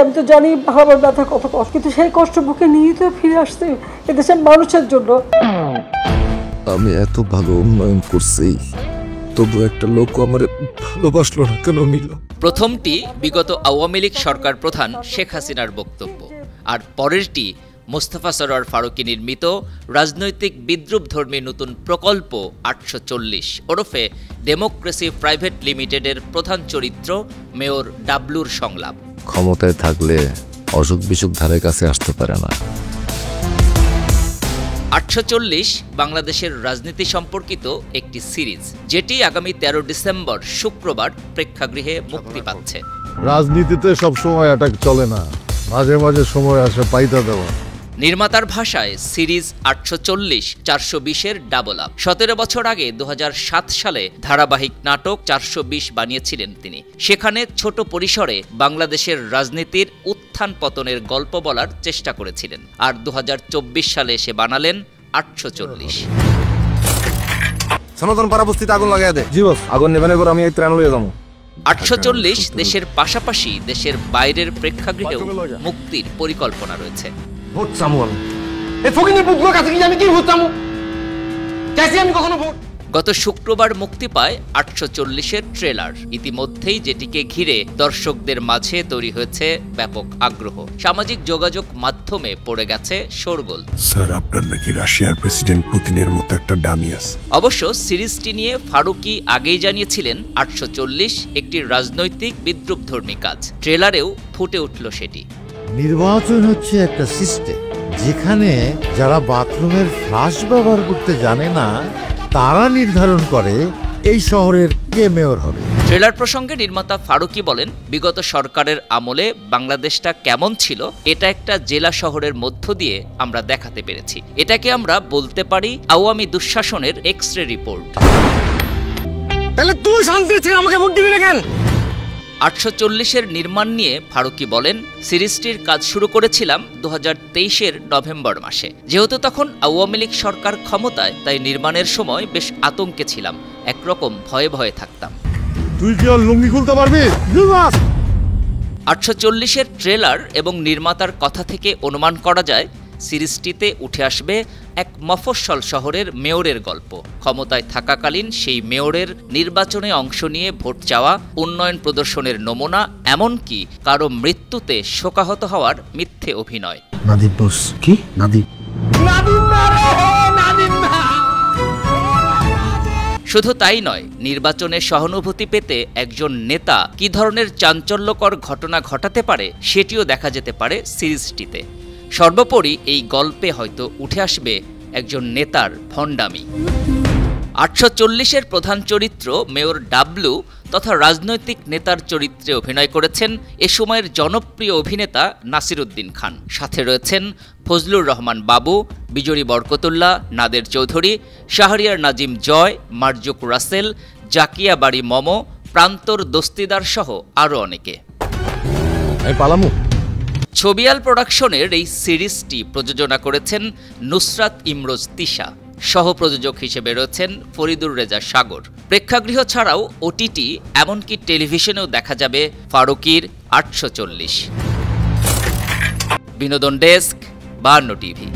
আমি তো জানি ভাবার ব্যথা কত কষ্ট, কিন্তু সেই কষ্ট বুকে নিয়ে তো ফিরে আসতে এদেশের মানুষের জন্য। আমি এত ভালো উন্নয়ন করছি, তবু একটা লোক আমার ভালোবাসলো না কেন মিল? প্রথমটি বিগত আওয়ামী লীগ সরকার প্রধান শেখ হাসিনার বক্তব্য, আর পরেরটি মোস্তফা সরোয়ার ফারুকী নির্মিত রাজনৈতিক বিদ্রুপধর্মী নতুন প্রকল্প ৮৪০ ওরফে ডেমোক্রেসি প্রাইভেট লিমিটেডের প্রধান চরিত্র মেয়র ডাবলুর সংলাপ। ক্ষমতায় থাকলে অসুখ বিসুখ ধারে কাছে আসতে পারে না। ৮৪০ বাংলাদেশের রাজনীতি সম্পর্কিত একটি সিরিজ, যেটি আগামী ১৩ ডিসেম্বর শুক্রবার প্রেক্ষাগৃহে মুক্তি পাচ্ছে। রাজনীতিতে সবসময় অ্যাটাক চলে না, মাঝে মাঝে সময় আসে পাইতা দেওয়া। নির্মাতার ভাষায় সিরিজ ৮৪০ ৪২০-এর ডাবল আপ। ১৭ বছর আগে ২০০৭ সালে ধারাবাহিক নাটক ৪২০ বানিয়েছিলেন তিনি। সেখানে ছোট পরিসরে বাংলাদেশের রাজনীতির উত্থান পতনের গল্প বলার চেষ্টা করেছিলেন, আর ২০২৪ সালে এসে বানালেন ৮৪০। সনাতন পাড়া বস্তিতে আগুন লাগাই দে। জি বস, আগুন নেভানোর পর আমি এই ত্রাণ লইয়া যাবো। ৮৪০ দেশের পাশাপাশি দেশের বাইরের প্রেক্ষাগৃহেও মুক্তির পরিকল্পনা রয়েছে। গত শুক্রবার মুক্তি পায় ৮৪০-এর ট্রেলার। ইতিমধ্যেই যেটিকে ঘিরে দর্শকদের মাঝে তৈরি হয়েছে ব্যাপক আগ্রহ। সামাজিক যোগাযোগ মাধ্যমে পড়ে গেছে শোরগোল। স্যার, আপনার নাকি রাশিয়ার প্রেসিডেন্ট পুতিনের মতো একটা ডামি আছে। অবশ্য সিরিজটি নিয়ে ফারুকী আগেই জানিয়েছিলেন ৮৪০ একটি রাজনৈতিক বিদ্রুপধর্মী কাজ। ট্রেলারেও ফুটে উঠল সেটি। নির্বাচন হচ্ছে একটা সিস্টেম যেখানে যারা বাথরুমের ফ্লাশ ব্যবহার করতে জানে না তারা নির্ধারণ করে এই শহরের কে মেয়র হবে। ট্রেলার প্রসঙ্গে নির্মাতা ফারুকী বলেন, বিগত সরকারের আমলে বাংলাদেশটা কেমন ছিল এটা একটা জেলা শহরের মধ্য দিয়ে আমরা দেখাতে পেরেছি। এটাকে আমরা বলতে পারি আওয়ামী দুঃশাসনের এক্স-রে রিপোর্ট। তাহলে তুই শান্তি ছিল, আমাকে ভোট দিবি না কেন? ৮৪০-এর নির্মাণ নিয়ে ফারুকী বলেন, সিরিজটির কাজ শুরু করেছিলাম ২০২৩-এর নভেম্বর মাসে। যেহেতু তখন আওয়ামী লীগ সরকার ক্ষমতায়, তাই নির্মাণের সময় বেশ আতঙ্কে ছিলাম, একরকম ভয়ে ভয়ে থাকতাম। তুই কি আর লুঙ্গি খুলতে পারবি? ৮৪০-এর ট্রেলার এবং নির্মাতার কথা থেকে অনুমান করা যায় সিরিজটিতে উঠে আসবে এক মফস্বল শহরের মেয়রের গল্প। ক্ষমতায় থাকাকালীন সেই মেয়রের নির্বাচনে অংশ নিয়ে ভোট চাওয়া, উন্নয়ন প্রদর্শনের নমুনা, এমনকি কারো মৃত্যুতে শোকাহত হওয়ার মিথ্যে অভিনয়। নাদিম বস কি? নাদিম শুধু তাই নয়, নির্বাচনে সহানুভূতি পেতে একজন নেতা কী ধরনের চাঞ্চল্যকর ঘটনা ঘটাতে পারে সেটিও দেখা যেতে পারে সিরিজটিতে। সর্বোপরি এই গল্পে হয়তো উঠে আসবে একজন নেতার ভণ্ডামি। ৮৪০-এর প্রধান চরিত্র মেয়র ডাবলু তথা রাজনৈতিক নেতার চরিত্রে অভিনয় করেছেন এ সময়ের জনপ্রিয় অভিনেতা নাসিরুদ্দিন খান। সাথে রয়েছেন ফজলুর রহমান বাবু, বিজরি বরকতুল্লাহ, নাদের চৌধুরী, শাহরিয়ার নাজিম জয়, মারজুক রাসেল, জাকিয়া বাড়ি মম, প্রান্তর দস্তিদার সহ আরও অনেকে। ছবিয়াল প্রোডাকশনের এই সিরিজটি প্রযোজনা করেছেন নুসরাত ইমরোজ তিশা। সহ-প্রযোজক হিসেবে রয়েছেন ফরিদুর রেজা সাগর। প্রেক্ষাগৃহ ছাড়াও ওটিটি এমনকি টেলিভিশনেও দেখা যাবে ফারুকীর ৮৪০। বিনোদন ডেস্ক, ৫২ টিভি।